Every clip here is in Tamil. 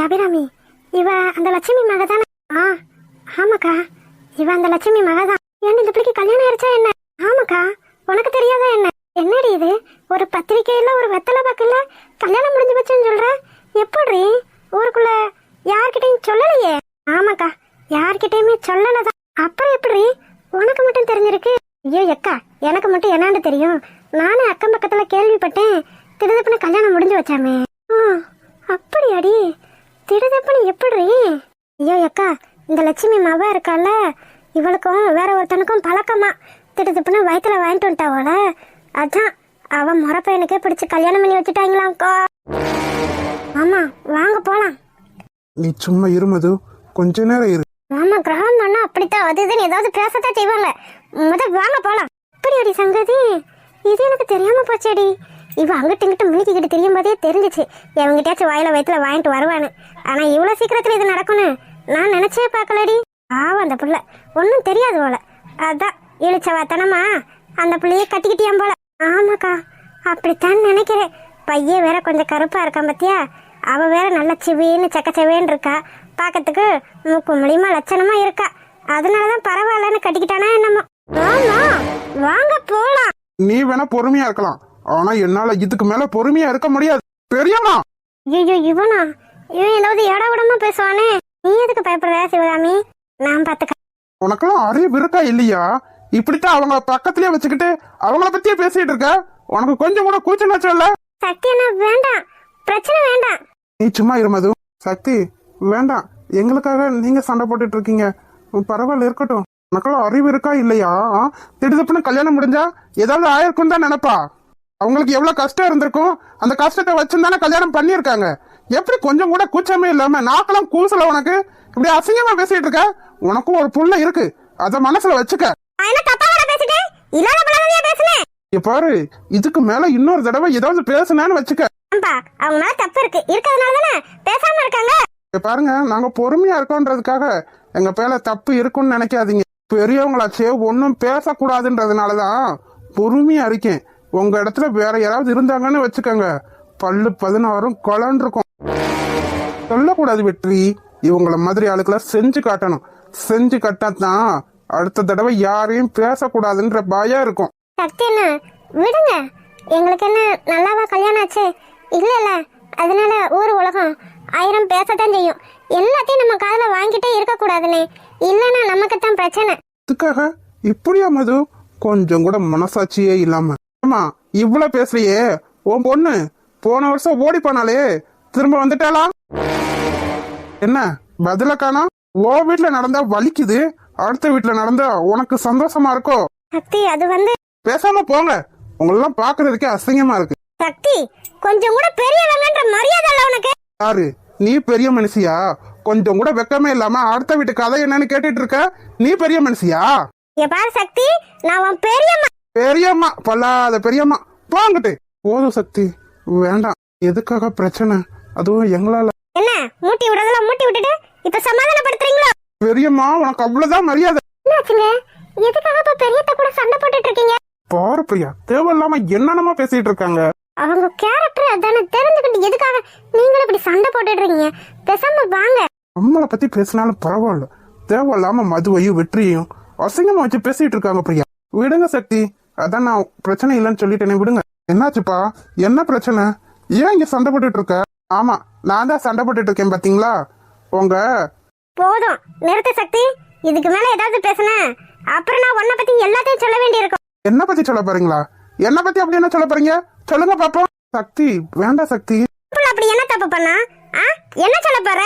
அபிராமி, இவ அந்த லட்சுமி மகதான? ஆமாக்கா, இவ அந்த லட்சுமி மகதான். ஏன் இந்த பிள்ளைக்கு கல்யாணம் ஆயிடுச்சா என்ன? ஆமாக்கா, உனக்கு தெரியாதா என்ன? என்னடி இது, ஒரு பத்திரிக்கையில ஒரு வெத்தலை பாக்கல கல்யாணம் முடிஞ்சு போச்சுன்னு சொல்ற? எப்படி ஊருக்குள்ள யார்கிட்டையும் சொல்லலையே? ஆமாக்கா, யார்கிட்டயுமே சொல்லலதான். அப்புறம் எப்படி உனக்கு மட்டும் தெரிஞ்சிருக்கு? ஐயோ அக்கா, எனக்கு மட்டும் என்னான்னு தெரியும். நானே அக்கம் பக்கத்துல கேள்விப்பட்டேன், திடுதப்புன்னு கல்யாணம் முடிஞ்சு வச்சாமே. அப்படியாடி, திடுதப்புன்னு எப்படி? ஐயோ அக்கா, இந்த லட்சுமி மாவா இருக்கால, இவளுக்கும் வேற ஒருத்தனுக்கும் பழக்கமா. திடுதப்புன்னு வயிற்றுல வாங்கிட்டு வந்துட்டாவோல, அதான் அவன் முறை பையனுக்கே பிடிச்சு கல்யாணம் பண்ணி வச்சுட்டாங்களாம்க்கா. ஆமா, வாங்க போலாம். நீ சும்மா இருமது, கொஞ்ச நேரம் இரு. ஆமா, கிரகம் தானே அப்படித்தான், அது இதுன்னு ஏதாவது பேசத்தான் செய்வாங்க. முதல் வாங்க போலாம். அப்படியாடி சங்கதி, இது எனக்கு தெரியாம போச்சேடி. இவ அங்கிட்டு இங்கிட்ட முழுக்கிக்கிட்டு தெரியும் போதே தெரிஞ்சிச்சு எவங்கிட்டாச்சும் வாயில வயிற்றுல வாங்கிட்டு வருவானு. ஆனா இவ்வளவு சீக்கிரத்துல இது நடக்கும்னு நான் நினைச்சே பார்க்கலடி. பாவம் அந்த புள்ள, ஒன்னும் தெரியாது போல. அதான் இழிச்சவாத்தனமா அந்த பிள்ளைய கட்டிக்கிட்டியாம் போல. ஆமாக்கா, அப்படித்தான் நினைக்கிறேன். பையன் வேற கொஞ்சம் கருப்பா இருக்கான் பத்தியா, அவ வேற நல்ல சிவின்னு சக்கச்சவேன்னு இருக்கா. பாக்கிறதுக்கு மூக்கு மூலியமா லட்சணமா இருக்கா. அதனாலதான் பரவாயில்லன்னு கட்டிக்கிட்டானா என்னமோ. ஆமா, வாங்க போலாம். நீ வேணா பொறுமையா இருக்கலாம், ஆனா என்னால இதுக்கு மேல பொறுமையா இருக்க முடியாது. பெரியம்மா, ஐயோ இவனா, இவன் ஏதாவது ஏடா விடமா பேசுவானே. நீ எதுக்கு பயப்படுற சிவகாமி? நான் பாத்துக்க. உனக்கெல்லாம் அறிவு இருக்கா இல்லையா? இப்படித்தான் அவங்க பக்கத்திலேயே வச்சுக்கிட்டு அவங்கள பத்தியே பேசிட்டு இருக்க. உனக்கு கொஞ்சம் கூட கூச்சம் இல்ல? சக்தி என்ன வேண்டாம், பிரச்சனை வேண்டாம். நீ சும்மா இருமது. சக்தி வேண்டாம், எங்களுக்காக நீங்க சண்டை போட்டுட்டு இருக்கீங்க. பரவாயில்ல, இருக்கட்டும். உனக்கெல்லாம் அறிவு இருக்கா இல்லையா? திடுதப்புன்னு கல்யாணம் முடிஞ்சா ஏதாவது ஆயிருக்கும் தான் நினைப்பா. அவங்களுக்கு எவ்வளவு கஷ்டம் இருந்திருக்கும், அந்த கஷ்டத்தை வச்சுதானே கல்யாணம் பண்ணிருக்காங்க. எப்படி கொஞ்சம் கூட கூச்சமே இல்லாம நாக்கெல்லாம் கூசல உனக்கு? இப்படி அசிங்கமா பேசிட்டு இருக்க. உனக்கும் ஒரு புள்ள இருக்கு, அத மனசுல வச்சுக்க. பாரு, இதுக்கு மேல இன்னொரு தடவை ஏதாவது பேசுனான்னு வச்சுக்க. பாருங்க, நாங்க பொறுமையா இருக்கோன்றதுக்காக எங்க பேல தப்பு இருக்குன்னு நினைக்காதீங்க. பெரியவங்களாச்சே ஒன்னும் பேசக்கூடாதுன்றதுனாலதான் பொறுமையா இருக்கேன். உங்க இடத்துல வேற யாராவது இருந்தாங்கன்னு வச்சுக்கோங்க, பல்லு 16 கொலன்னு இருக்கும். சொல்லக்கூடாது வெற்றி. இவங்கள மாதிரி ஆளுக்களை செஞ்சு காட்டணும். செஞ்சு காட்டாதான் அடுத்த தடவை யாரையும் பேசக்கூடாதுன்ற பயம் இருக்கும். விடுங்க, எங்களுக்கு என்ன நல்லாவா கல்யாணம் ஆச்சு? இல்ல, அதனால ஊர் உலகம் 1000 பேசத்தான் செய்யும். எல்லாத்தையும் நம்ம காதுல வாங்கிட்டே இருக்க கூடாதுன்னு, இல்லன்னா நமக்கு தான் பிரச்சனை. அதுக்காக இப்படியா மது? கொஞ்சம் கூட மனசாட்சியே இல்லாம. ஆமா, இவ்வளவு பேசுறியே, உன் பொண்ணு போன வருஷம் ஓடி போனாலே திரும்ப வந்துட்டாளா? என்ன பதில காணா? ஓ வீட்டுல நடந்தா வலிக்குது, அடுத்த வீட்டுல நடந்தா உனக்கு சந்தோஷமா இருக்கோ? சக்தி, அது வந்து பேசாம போங்க, உங்களெல்லாம் பாக்குறதுக்கே அசிங்கமா இருக்கு. சக்தி, கொஞ்சம் கூட பெரியவங்கன்ற மரியாதை இல்ல உனக்கு? யாரு நீ? பெரிய மனுஷியா? கொஞ்சம் கூட வெக்கமே இல்லாம அடுத்த வீட்டு கதை என்னன்னு கேட்டுட்டு இருக்க. நீ பெரிய மனுஷியா? பாரு சக்தி, நான் உன் பெரியம்மா. பெரியம்மா பல்லாத பெரியம்மா. போங்கிட்டு போதும் சக்தி, வேண்டாம். எதுக்காக பிரச்சனை? அதுவும் எங்களால. என்ன மூட்டி விடுறதெல்லாம் மூட்டி விட்டுட்டு இப்ப சமாதானப்படுத்துறீங்களா? பெரியம்மா, உனக்கு அவ்வளவுதான் மரியாதை. என்னாச்சுங்க? எதுக்காக இப்ப பெரியத்த கூட சண்டை போட்டுட்டு இருக்கீங்க? பாரு பிரியா, தேவையில்லாம என்னென்னமா பேசிட்டு இருக்காங்க. அவங்க கேரக்டர் அதானே, தெரிஞ்சுக்கிட்டு எதுக்காக நீங்களும் இப்படி சண்டை போட்டுட்டு இருக்கீங்க? பேசாம வாங்க. நம்மளை பத்தி பேசினாலும் பரவாயில்ல, தேவையில்லாம மதுவையும் வெற்றியையும் அசிங்கமா வச்சு பேசிட்டு இருக்காங்க. பிரியா விடுங்க சக்தி, அதான் நான் பிரச்சனை இல்லைன்னு சொல்லிட்டேனே, விடுங்க. என்னாச்சுப்பா, என்ன பிரச்சனை? ஏன் இங்க சண்டை போட்டுட்டு இருக்க? ஆமா, நான் தான் சண்டை போட்டுட்டு இருக்கேன் பாத்தீங்களா உங்க. போதும் நிறுத்த சக்தி, இதுக்கு மேல ஏதாவது பேசுன அப்புறம் நான் உன்னை பத்தி எல்லாத்தையும் சொல்ல வேண்டி இருக்கும். என்ன பத்தி சொல்ல போறீங்களா? என்ன பத்தி அப்படி என்ன சொல்ல போறீங்க? சொல்லுங்க பாப்போம். சக்தி வேண்டாம் சக்தி. அப்படி என்ன தப்பு பண்ணா? என்ன சொல்ல போற?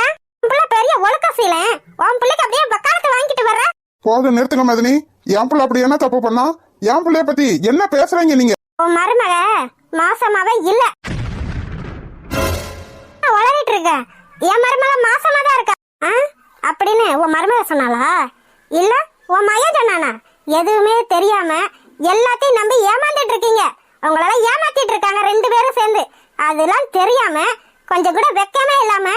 புள்ள பெரிய ஒழுக்கசீல, உன் பிள்ளைக்கு அப்படியே வக்காலத்து வாங்கிட்டு வர. போதும் நிறுத்துங்க மதினி. என் பிள்ளை அப்படி என்ன தப்பு பண்ணா? என் பிள்ளைய பத்தி என்ன பேசுறீங்க நீங்க? உன் மருமக மாசமாவே இல்ல வளரிட்டு இருக்க. என் மருமக மாசமா தான் இருக்கா அப்படின்னு உன் மருமக சொன்னாலா? இல்ல உன் மையன் சொன்னானா? எதுவுமே தெரியாம எல்லாத்தையும் நம்பி ஏமாந்துட்டு இருக்கீங்க. உங்களால ஏமாத்திட்டு இருக்காங்க 2 பேரும் சேர்ந்து. அதெல்லாம் தெரியாம கொஞ்சம் கூட வெக்கமே இல்லாம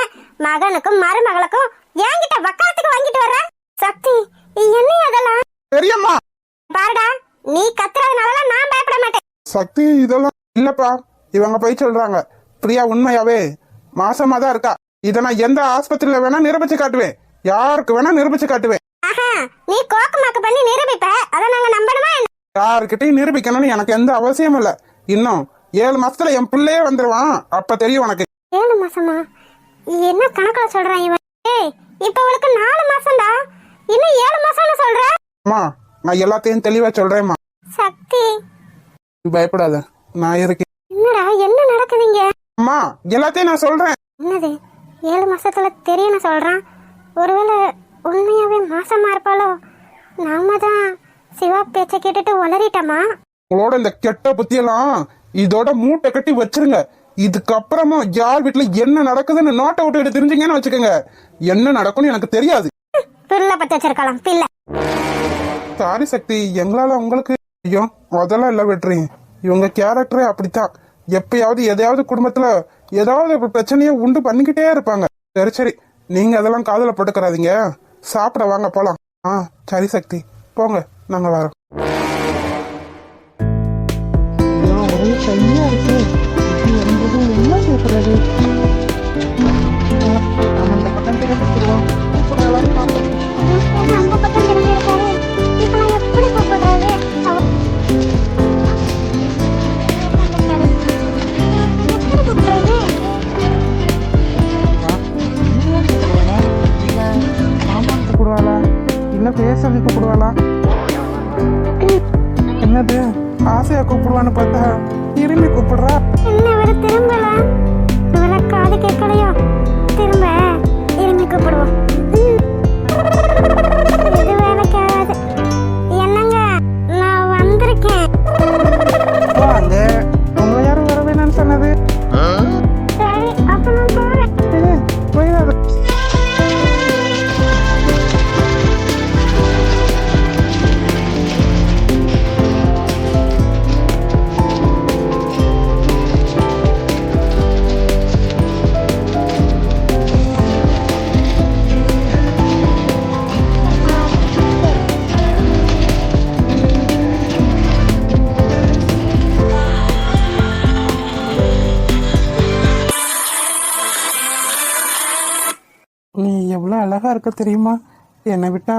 மகனுக்கும் மருமகளுக்கும் என்கிட்ட வக்காலத்துக்கு வாங்கிட்டு வர்ற. சக்தி, என்ன அதெல்லாம்? பெரியம்மா பாருடா, நீ கத்துறதுனால நான் பயப்பட மாட்டேன். சக்தி இதெல்லாம் இல்லப்பா, இவங்க போய் சொல்றாங்க. பிரியா உண்மையாவே மாசமா தான் இருக்கா. இத நான் எந்த ஆஸ்பத்திரியில வேணா நிரூபிச்சு காட்டுவேன், யாருக்கு வேணா நிரூபிச்சு காட்டுவேன். ஆஹா, நீ கோக்கமாக்கு பண்ணி நிரூபிப்ப, அத நாங்க நம்பணுமா என்ன? யாருக்கிட்டையும் நிரூபிக்கணும்னு எனக்கு எந்த அவசியம் இல்ல. இன்னும் 7 மாசத்துல என் பிள்ளையே வந்துருவான், அப்ப தெரியும் உனக்கு. 7 மாசமா? என்ன கணக்குல சொல்றான் இவன்? ஏய், இப்ப அவளுக்கு 4 மாசம்டா, இன்னும் 7 மாசம்னு சொல்ற? அம்மா, நான் எல்லாத்தையும் தெளிவா சொல்றேம்மா. சக்தி, பயப்படாத, நான் இருக்கேன். என்னடா என்ன நடக்குதுங்க? அம்மா, எல்லாத்தையும் நான் சொல்றேன். என்னது 7 மாசத்துல தெரியும்னு சொல்றான்? ஒருவேளை உண்மையாவே மாசமா இருப்பாளோ? நாம தான் சிவா பேச்ச கேட்டுட்டு உளறிட்டோமா? உங்களோட இந்த கெட்ட புத்தியெல்லாம் இதோட மூட்டை கட்டி வச்சிருங்க. இதுக்கப்புறமா யார் வீட்டுல என்ன நடக்குதுன்னு நோட்டை விட்டு எடுத்து தெரிஞ்சீங்கன்னு வச்சுக்கோங்க, என்ன நடக்கும்னு எனக்கு தெரியாது. பிள்ளை பத்தி வச்சிருக்கலாம் பிள்ளை. சாரி சக்தி, எங்களால உங்களுக்கு ஐயோ அதெல்லாம் இல்ல வெற்றி. இவங்க கேரக்டரே அப்படித்தான். எப்பயாவது எதையாவது குடும்பத்துல ஏதாவது ஒரு பிரச்சனையை உண்டு பண்ணிக்கிட்டே இருப்பாங்க. சரி சரி, நீங்க அதெல்லாம் காதுல போட்டுக்கிறாதீங்க. சாப்பிட வாங்க போலாம். சரி சக்தி, போங்க, நாங்க வரோம். ஒரே கையா இருக்கு, என்ன கேட்கறது? அந்த பக்கம் திரும்பிடுவோம். நம்ம பக்கம் திரும்பி இருக்காரு, இப்ப நான் எப்படி கூப்பிடுறது? எப்படி கூப்பிடுறது? சாமான் கூப்பிடுவாளா இல்ல பேச கூப்பிடுவாளா? என்னது ஆசையா கூப்பிடுவான்னு பார்த்தா திரும்பி கூப்பிடுறா. என்ன இவரு திரும்பல? இவர காது கேட்கலையோ? திரும்ப இருமி கூப்பிடுவோம். இது வேலைக்கு ஆகாது. என்னங்க, நான் வந்திருக்கேன். வாங்க, உங்க யாரும் வர வேணாம்னு சொன்னது? சரி, அப்ப நான் போறேன். போயிடாத. நீ எவ்வளவு அழகா இருக்க தெரியுமா? என்னை விட்டா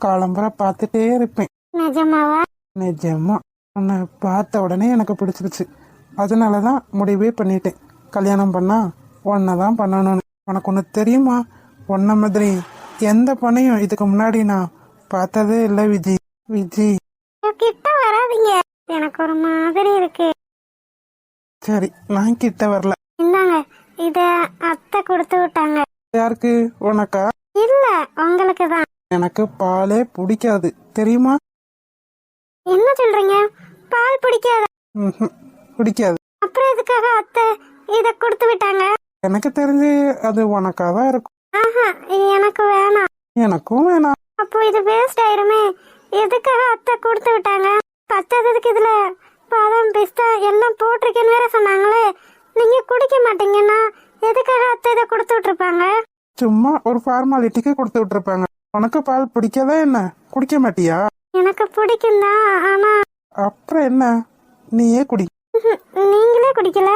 காலம்பரை பார்த்துட்டே இருப்பேன். நிஜமாவா? நிஜமா, உன்னை பார்த்த உடனே எனக்கு பிடிச்சிருச்சு. அதனாலதான் முடிவே பண்ணிட்டேன், கல்யாணம் பண்ணா உன்னைதான் பண்ணணும்னு. உனக்கு ஒன்று தெரியுமா? உன்ன மாதிரி எந்த பொண்ணையும் இதுக்கு முன்னாடி நான் பார்த்ததே இல்லை விஜி. விஜி, கிட்ட வராதீங்க, எனக்கு ஒரு மாதிரி இருக்கு. சரி, நான் கிட்ட வரல. இந்தாங்க, இத அத்தை கொடுத்து விட்டாங்க. யாருக்கு? உனக்கா? இல்ல, உங்களுக்கு தான். எனக்கு பாலே பிடிக்காது தெரியுமா? என்ன சொல்றீங்க? பால் பிடிக்காத? பிடிக்காது. அப்புறம் எதுக்காக அத்தை இத கொடுத்து விட்டாங்க? எனக்கு தெரிஞ்சு அது உனக்காதான் இருக்கும். ஆஹா, எனக்கு வேணாம். எனக்கும் வேணாம். அப்போ இது வேஸ்ட் ஆயிருமே. எதுக்காக அத்தை கொடுத்து விட்டாங்க? பத்தாததுக்கு இதுல பாதாம் பிஸ்தா எல்லாம் போட்டிருக்கேன்னு வேற சொன்னாங்களே. நீங்க குடிக்க மாட்டீங்கன்னா எதுக்காக அத்தை இதை கொடுத்து விட்டுருப்பாங்க? சும்மா ஒரு ஃபார்மாலிட்டிக்கு கொடுத்து விட்டுருப்பாங்க. உனக்கு பால் பிடிக்காதா என்ன? குடிக்க மாட்டியா? எனக்கு பிடிக்கும் தான், ஆனா அப்புறம் என்ன, நீயே குடி. நீங்களே குடிக்கல,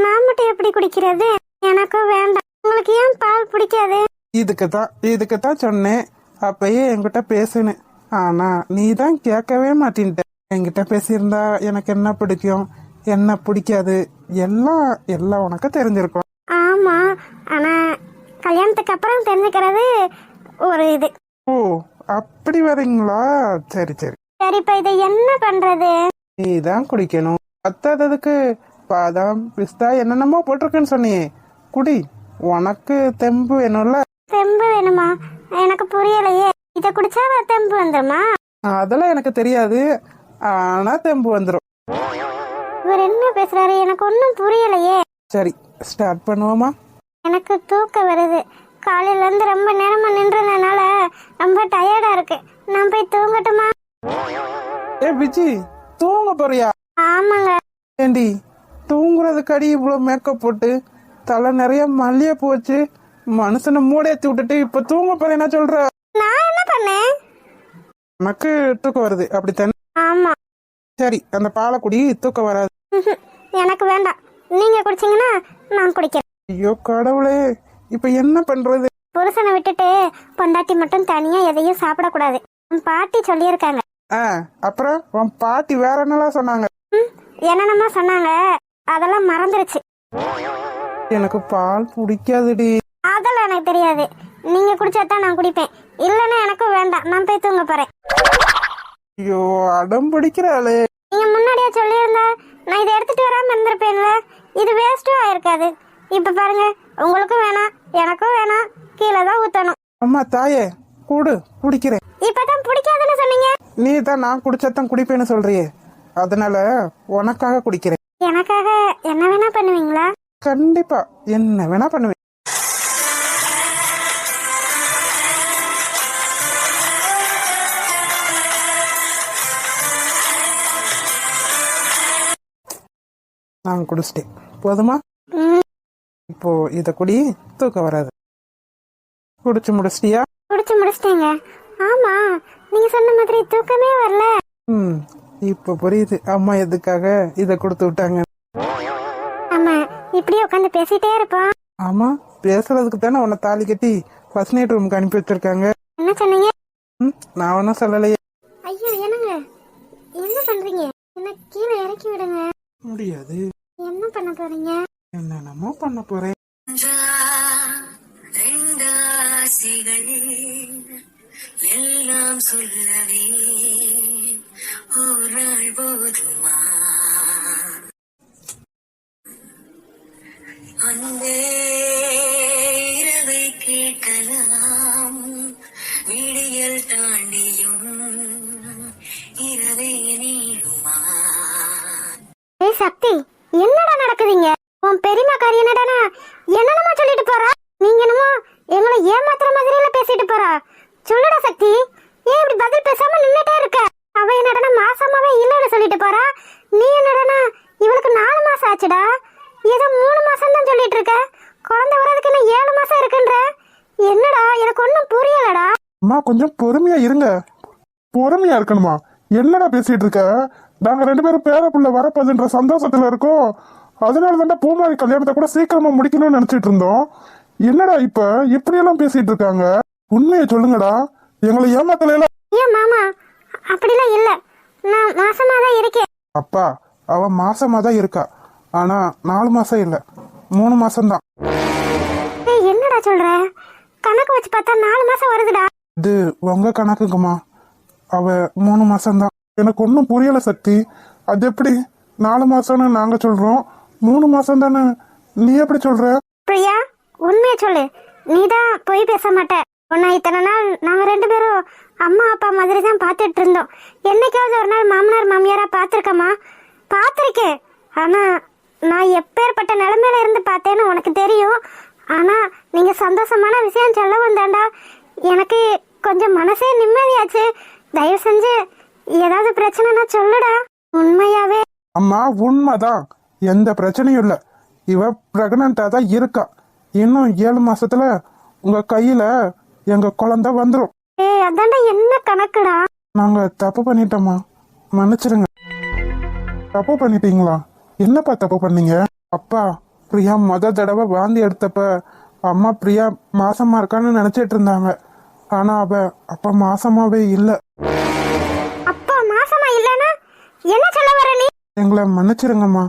நான் மட்டும் எப்படி குடிக்கிறது? எனக்கும் வேண்டாம். உங்களுக்கு ஏன் பால் பிடிக்காது? இதுக்குதான் சொன்னேன், அப்பயே என்கிட்ட பேசுனேன். ஆனா நீ தான் கேட்கவே மாட்டேன்ட்ட. என்கிட்ட பேசியிருந்தா எனக்கு என்ன பிடிக்கும் என்ன பிடிக்காது எல்லாம் எல்லாம் உனக்கு தெரிஞ்சிருக்கும். ஆமா, ஆனா கல்யாணத்துக்கு அப்புறம் தெரிஞ்சுக்கிறது ஒரு இது. ஓ, அப்படி வரீங்களா? சரி சரி. சரி, இப்ப இதை என்ன பண்றது? நீ தான் குடிக்கணும். பத்தாததுக்கு பாதாம் பிஸ்தா என்னென்னமோ போட்டிருக்குன்னு சொன்னியே, குடி. உனக்கு தெம்பு வேணும்ல. தெம்பு வேணுமா? எனக்கு புரியலையே. இத குடிச்சா தெம்பு வந்துருமா? அதெல்லாம் எனக்கு தெரியாது, ஆனா தெம்பு வந்துடும். இவர் என்ன பேசுறாரு? எனக்கு ஒன்னும் புரியலையே. சரி, ஸ்டார்ட் பண்ணுவோமா? எனக்கு தூக்கம் வருது. காலையில இருந்து ரொம்ப நேரமா நின்றதுனால ரொம்ப டயர்டா இருக்கு. நான் போய் தூங்கட்டுமா? ஏ விஜி, தூங்க போறியா? ஆமாங்க. ஏண்டி, தூங்குறதுக்கு அடி இவ்வளவு மேக்கப் போட்டு தலை நிறைய மல்லிய போச்சு, மனுஷனை மூடேத்தி விட்டுட்டு இப்ப தூங்க போறேன்னா சொல்ற? நான் என்ன பண்ணேன்? உனக்கு தூக்கம் வருது அப்படித்தானே? ஆமா. சரி, அந்த பாலை குடி, தூக்கம் வராது. எனக்கு வேண்டாம், நீங்க குடிச்சீங்கன்னா நான் குடிக்கிறேன். ஐயோ கடவுளே, இப்ப என்ன பண்றது? புருஷனை விட்டுட்டு பொண்டாட்டி மட்டும் தனியா எதையும் சாப்பிடக்கூடாது. உன் பாட்டி சொல்லியிருக்காங்க. அப்புறம் உன் பாட்டி வேற என்னலாம் சொன்னாங்க? என்னென்னமா சொன்னாங்க, அதெல்லாம் மறந்துருச்சு. எனக்கு பால் பிடிக்காதுடி. அதெல்லாம் எனக்கு தெரியாது. நீங்க குடிச்சாதான் நான் குடிப்பேன், இல்லைன்னா எனக்கும் வேண்டாம், நான் போய் தூங்க போறேன். ஐயோ அடம் பிடிக்கிறாளே. நீங்க முன்னாடியே சொல்லியிருந்தா நான் இதை எடுத்துட்டு வராம இருந்திருப்பேன்ல. இது வேஸ்டும் ஆயிருக்காது. இப்ப பாருங்க, உங்களுக்கும் வேணாம் எனக்கும் வேணாம், கீழே தான் ஊத்தணும். அம்மா தாயே, கூடு குடிக்கிறேன். இப்பதான் பிடிக்காதுன்னு சொன்னீங்க. நீ தான் நான் குடிச்சதான் குடிப்பேன்னு சொல்றியே, அதனால உனக்காக குடிக்கிறேன். எனக்காக என்ன வேணா பண்ணுவீங்களா? கண்டிப்பா என்ன வேணா பண்ணுவேன். நான் குடிச்சிட்டேன், போதுமா? இப்போ இத குடி, தூக்கம் வராது. குடிச்சு முடிச்சிட்டியா? குடிச்சு முடிச்சிட்டேங்க. ஆமா, நீங்க சொன்ன மாதிரி தூக்கமே வரல. இப்ப புரியுது அம்மா எதுக்காக இத கொடுத்து விட்டாங்க. ஆமா, இப்படியே உட்காந்து பேசிட்டே இருப்போம். ஆமா, பேசுறதுக்கு தானே உன்னை தாலி கட்டி ஃபர்ஸ்ட் நைட் ரூமுக்கு அனுப்பி வச்சிருக்காங்க. என்ன சொன்னீங்க? நான் ஒன்னும் சொல்லலையே. ஐயோ என்னங்க, என்ன பண்றீங்க? என்ன கீழே இறக்கி விடுங்க. முடியாது. என்ன பண்ண போறீங்க? என்னென்னமோ பண்ண போறேன். எல்லாம் சொல்லவே ஒரு நாள் போதுமா? அன்பே இரவை கேட்கலாம், விடியல் தாண்டியும் இரவே நீடுமா? ஏய் சக்தி, என்னடா நடக்குதுங்க? உன் பெரியமாக்காரி என்னடானா என்னென்னமோ சொல்லிட்டு போறா. நீங்க என்னமோ எங்களை ஏமாத்துற மாதிரில பேசிட்டு போறா. சொல்லுடா சக்தி, ஏன் இப்படி பதில் பேசாம நின்னுட்டே இருக்க? அவ என்னடனா மாசமாவே இல்லன்னு சொல்லிட்டு போறா. நீ என்னடனா இவளுக்கு 4 மாசம் ஆச்சுடா, ஏதோ 3 மாசம் தான் சொல்லிட்டு இருக்க. குழந்தை வரதுக்கு இன்னும் 7 மாசம் இருக்குன்ற. என்னடா, எனக்கு ஒன்னும் புரியலடா. அம்மா கொஞ்சம் பொறுமையா இருங்க. பொறுமையா இருக்கணுமா? என்னடா பேசிட்டு இருக்க? நாங்க 2 பேரும் பேர புள்ள வரப்போகுதுன்ற சந்தோஷத்துல இருக்கோம். அதனால தாண்டா பூமாரி கல்யாணத்தை கூட சீக்கிரமா முடிக்கணும்னு நினைச்சிட்டு இருந்தோம். என்னடா இப்ப இப்படி எல்லாம் பேசிட்டு இருக்காங்க? உண்மையை சொல்லுங்கடா, எங்களை ஏமாத்தல. ஏன் மாமா, அப்படிலாம் இல்ல, நான் மாசமா தான் இருக்கேன். அப்பா, அவ மாசமா தான் இருக்கா, ஆனா 4 மாசம் இல்ல, 3 மாசம் தான். ஏய் என்னடா சொல்ற? கணக்கு வச்சு பார்த்தா 4 மாசம் வருதுடா. இது உங்க கணக்குங்கம்மா, அவ 3 மாசம் தான். எனக்கு ஒன்னும் புரியல சக்தி. அது எப்படி 4 மாசம்னு நாங்க சொல்றோம், 3 மாசம் தானே நீ எப்படி சொல்ற? பிரியா, உண்மையை சொல்லு, நீதான் போய் பேச மாட்ட. உன்னை இத்தனை நாள் நாங்க 2 பேரும் அம்மா அப்பா மாதிரி தான் பார்த்துட்டு இருந்தோம். என்னைக்காவது ஒரு நாள் மாமனார் மாமியாரா பார்த்துருக்கமா? பார்த்துருக்கேன். ஆனா நான் எப்பேற்பட்ட நிலைமையில இருந்து பார்த்தேன்னு உனக்கு தெரியும். ஆனா நீங்க சந்தோஷமான விஷயம் சொல்ல வந்தாண்டா எனக்கு கொஞ்சம் மனசே நிம்மதியாச்சு. தயவு செஞ்சு ஏதாவது பிரச்சனைனா சொல்லுடா. உண்மையாவே. அம்மா உண்மைதான், எந்த பிரச்சனையும் இல்ல. இவ பிரெக்னண்டா தான் இருக்கா. இன்னும் 7 மாசத்துல உங்க கையில எங்க குழந்தை வந்துரும். ஏய் அதான்டா, என்ன கணக்குடா? நாங்க தப்பு பண்ணிட்டோமா, மன்னிச்சிருங்க. தப்பு பண்ணிட்டீங்களா? என்னப்பா தப்பு பண்ணீங்க? அப்பா, பிரியா தடவை வாந்தி எடுத்தப்ப அம்மா பிரியா மாசமா இருக்கான்னு நினைச்சிட்டு இருந்தாங்க. ஆனா அவ அப்ப மாசமாவே இல்ல. அப்பா மாசமா இல்லனா என்ன சொல்ல வர நீ? எங்களை மன்னிச்சிருங்கம்மா.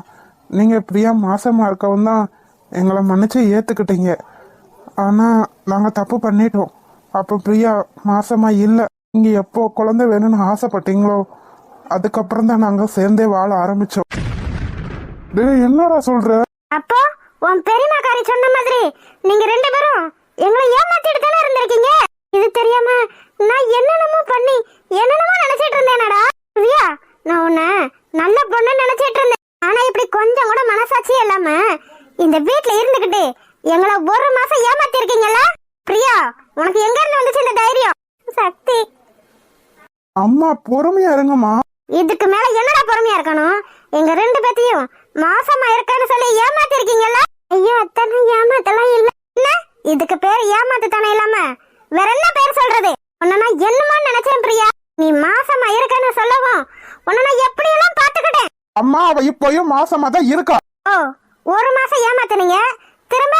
நீங்க பிரியா மாசமா இருக்கவும் தான் எங்களை மன்னிச்சு ஏத்துக்கிட்டீங்க. ஆனா நாங்க தப்பு பண்ணிட்டோம். அப்ப பிரியா மாசமா இல்ல. நீங்க எப்போ குழந்தை வேணும்னு ஆசைப்பட்டீங்களோ அதுக்கப்புறம் தான் நாங்க சேர்ந்தே வாழ ஆரம்பிச்சோம். டேய் என்னடா சொல்ற? அப்போ உன் பெரியமாக்காரி சொன்ன மாதிரி நீங்க 2 பேரும் எங்களை ஏமாத்திட்டு தானே இருந்திருக்கீங்க. இது தெரியாம நான் என்னென்னமோ பண்ணி என்னென்னமோ நினைச்சிட்டு இருந்தேனடா. பிரியா, நான் உன்னை நல்ல பொண்ணு நினைச்சிட்டு இருந்தேன். ஆனா இப்படி கொஞ்சம் கூட மனசாட்சியே இல்லாம இந்த வீட்டுல இருந்துகிட்டு எங்களை 1 மாசம் ஏமாத்தி இருக்கீங்கல்ல. பிரியா, உனக்கு எங்க இருந்து வந்துச்சு இந்த தைரியம்? சக்தி, அம்மா பொறுமையா இருங்கம்மா. இதுக்கு மேல என்னடா பொறுமையா இருக்கணும்? எங்க 2 பேத்தையும் மாசமா இருக்கன்னு சொல்லி ஏமாத்தி இருக்கீங்கல்ல. ஐயோ அத்தனை ஏமாத்தலாம் இல்ல. என்ன இதுக்கு பேர் ஏமாத்து தானே இல்லாம வேற என்ன பேர் சொல்றது? உன்ன நான் என்னமா நினைச்சேன் பிரியா. நீ மாசமா இருக்கன்னு சொல்லவும் உன்னை நான் எப்படியெல்லாம் பாத்துக்கிட்டேன். அம்மா அவ இப்பயும் மாசமா தான் இருக்கா. ஓ, ஒரு மாசம் ஏமாத்துனீங்க, திரும்ப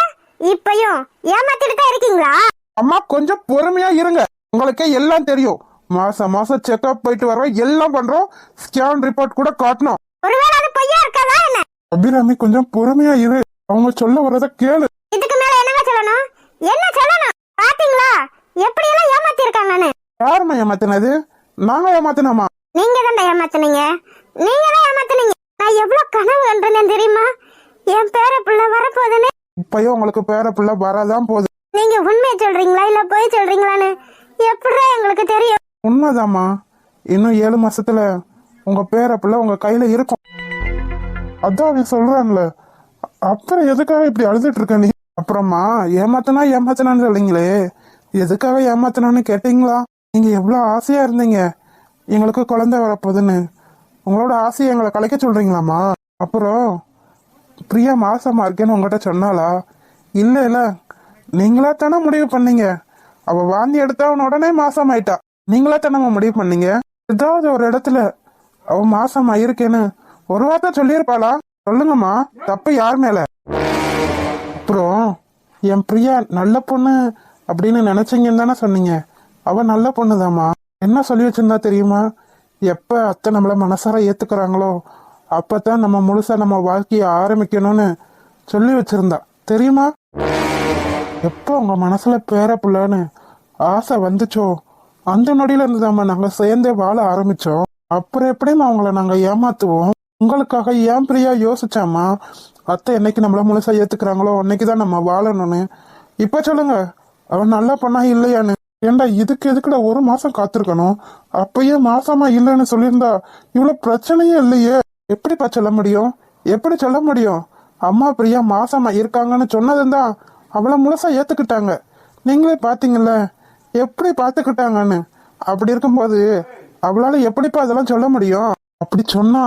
இப்பயும் ஏமாத்திட்டு தான் இருக்கீங்களா? அம்மா கொஞ்சம் பொறுமையா இருங்க, உங்களுக்கே எல்லாம் தெரியும். மாசம் மாசம் செக்அப் போயிட்டு வரோம், எல்லாம் பண்றோம், ஸ்கேன் ரிப்போர்ட் கூட காட்டணும். ஒருவேளை அது பொய்யா இருக்காதா என்ன? அபிராமி கொஞ்சம் பொறுமையா இரு, அவங்க சொல்ல வரத கேளு. இதுக்கு மேல என்னங்க சொல்லணும்? என்ன சொல்லணும்? பாத்தீங்களா எப்படி எல்லாம் ஏமாத்தி இருக்காங்கன்னு? யாருமா ஏமாத்தினது? நாங்க ஏமாத்தினோமா? நீங்க தான் ஏமாத்துனீங்க, நீங்க தான் ஏமாத்துனீங்க. நான் எவ்வளவு கனவு கண்டிருந்தேன் தெரியுமா, என் பேர பிள்ளை வரப்போகுதுன்னு. இப்பயும் உங்களுக்கு பேர பிள்ளை வரதான் போகுது. நீங்க உண்மையை சொல்றீங்களா இல்ல போய் சொல்றீங்களான்னு எப்படிடா எங்களுக்கு தெரியும்? உண்மைதாம்மா, இன்னும் 7 மாசத்துல உங்க பேர பிள்ளை உங்க கையில இருக்கும். அதான் அவன் சொல்றான்ல, அப்புறம் எதுக்காக இப்படி அழுதுட்டு இருக்க நீ? அப்புறமா ஏமாத்தனான்னு சொல்றீங்களே, எதுக்காக ஏமாத்தனான்னு கேட்டீங்களா? நீங்க எவ்வளவு ஆசையா இருந்தீங்க எங்களுக்கு குழந்தை வரப்போகுதுன்னு, உங்களோட ஆசையை எங்களை கலைக்க சொல்றீங்களாமா? அப்புறம் பிரியா மாசமா இருக்கேன்னு உங்ககிட்ட சொன்னாளா? இல்ல நீங்களா தானே முடிவு பண்ணீங்க. அவ வாந்தி எடுத்தா அவன் உடனே மாசமாயிட்டா. நீங்களா தானே முடிவு பண்ணீங்க. ஏதாவது ஒரு இடத்துல அவ மாசமா இருக்கேன்னு ஒரு வார்த்தை சொல்லியிருப்பாளா? சொல்லுங்கம்மா, தப்பு யார் மேல? அப்புறம் என் பிரியா நல்ல பொண்ணு அப்படின்னு நினைச்சீங்கன்னு தானே சொன்னீங்க. அவ நல்ல பொண்ணுதாம்மா. என்ன சொல்லி வச்சிருந்தா தெரியுமா? எப்ப அத்தை நம்மள மனசார ஏத்துக்கிறாங்களோ அப்பதான் நம்ம முழுசா நம்ம வாழ்க்கைய ஆரம்பிக்கணும்னு சொல்லி வச்சிருந்தா தெரியுமா? எப்போ உங்க மனசுல பேர புள்ளன்னு ஆசை வந்துச்சோ அந்த நொடியில இருந்துதாம்மா நாங்க சேர்ந்தே வாழ ஆரம்பிச்சோம். அப்புறம் எப்படிமா அவங்கள நாங்க ஏமாத்துவோம்? உங்களுக்காக ஏன் பிரியா யோசிச்சாமா அத்தை என்னைக்கு நம்மள முழுசா ஏத்துக்கிறாங்களோ அன்னைக்குதான் நம்ம வாழணும்னு. இப்ப சொல்லுங்க, அவன் நல்லா பண்ணா இல்லையான்னு? ஏண்டா இதுக்கு எதுக்குடா 1 மாசம் காத்திருக்கணும்? அப்பயே மாசமா இல்லைன்னு சொல்லியிருந்தா இவ்வளவு பிரச்சனையே இல்லையே. எப்படிப்பா சொல்ல முடியும்? எப்படி சொல்ல முடியும்? அம்மா பிரியா மாசமா இருக்காங்கன்னு சொன்னதுதான் அவளை முழுசா ஏத்துக்கிட்டாங்க. நீங்களே பாத்தீங்கல்ல எப்படி பாத்துக்கிட்டாங்கன்னு. அப்படி இருக்கும்போது அவளால எப்படிப்பா அதெல்லாம் சொல்ல முடியும்? அப்படி சொன்னா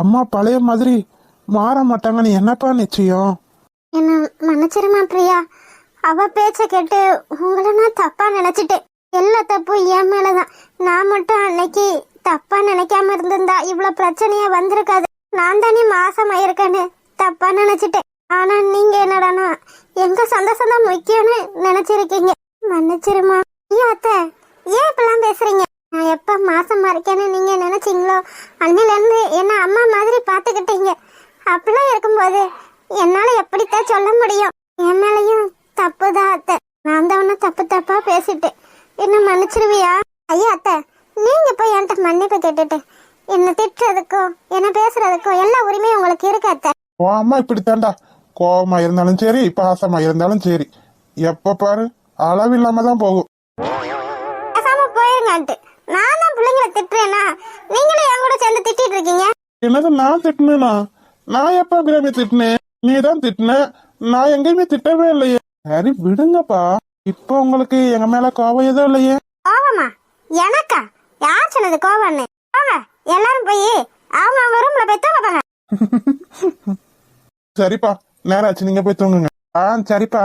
அம்மா பழைய மாதிரி மாற மாட்டாங்கன்னு என்னப்பா நிச்சயம்? என்ன மன்னிச்சிருமா பிரியா, அவ பேச்ச கேட்டு உங்களை நான் தப்பா நினைச்சிட்டேன். எல்லா தப்பும் என் மேலதான். நான் மட்டும் அன்னைக்கு தப்பா நினைக்காம இருந்திருந்தா இவ்வளவு பிரச்சனையா வந்திருக்காது. நான் தானே மாசமா இருக்கேன்னு தப்பா நினைச்சிட்டேன். ஆனா நீங்க என்னடானா எங்க சந்தோஷம் தான் முக்கியம்னு நினைச்சிருக்கீங்க. மன்னிச்சிருமா. ஐயா அத்தை, ஏன் இப்பெல்லாம் பேசுறீங்க? நான் எப்ப மாசமா இருக்கேன்னு நீங்க நினைச்சீங்களோ அன்னில இருந்து என்ன அம்மா மாதிரி பாத்துக்கிட்டீங்க. அப்படிலாம் இருக்கும்போது என்னால எப்படித்தான் சொல்ல முடியும்? என் மேலையும் தப்புதான் அத்தை. நான் தான் ஒன்னும் தப்பா பேசிட்டேன். என்ன மன்னிச்சிருவியா? ஐயா அத்தை, நீங்க போய் என்கிட்ட மன்னிப்பு கேட்டுட்டு என்ன திட்டுறதுக்கும் என்ன பேசுறதுக்கும் எல்லா உரிமையும் உங்களுக்கு இருக்கு அத்தை. ஓ அம்மா இப்படித்தாண்டா, கோபமா இருந்தாலும் சரி பாசமா இருந்தாலும் சரி எப்ப பாரு அளவில்லாம தான் போகும். பேசாம போயிருங்கன்ட்டு நான் தான் பிள்ளைங்களை திட்டுறேன்னா நீங்களும் என் கூட சேர்ந்து திட்டிட்டு இருக்கீங்க. என்னது நான் திட்டினா? நான் எப்ப அபிராமி திட்டினேன்? நீ தான் திட்டின, நான் எங்கேயுமே திட்டவே இல்லையே. சரி விடுங்கப்பா, இப்போ உங்களுக்கு எங்க மேல கோபம் எதுவும் இல்லையே? கோவமா? எனக்கா? யார் சொன்னது கோவம்னு? போங்க எல்லாரும் போய் அவங்க ரூம்ல போய் தூங்க. சரிப்பா, நேரம் ஆச்சு, நீங்க போய் தூங்குங்க. சரிப்பா.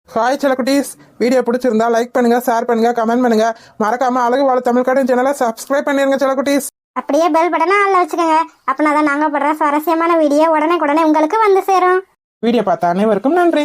ஹாய் செல்லக்குட்டீஸ், வீடியோ பிடிச்சிருந்தா லைக் பண்ணுங்க, ஷேர் பண்ணுங்க, கமெண்ட் பண்ணுங்க. மறக்காம அழகு வாழ தமிழ் கார்டன் சேனலை சப்ஸ்கிரைப் பண்ணிருங்க செல்லக்குட்டீஸ். அப்படியே பெல் பட்டனை ஆன்ல வச்சுக்கோங்க. அப்பனாதான் நாங்க போடுற சுவாரஸ்யமான வீடியோ உடனே உங்களுக்கு வந்து சேரும். வீடியோ பார்த்த அனைவருக்கும் நன்றி.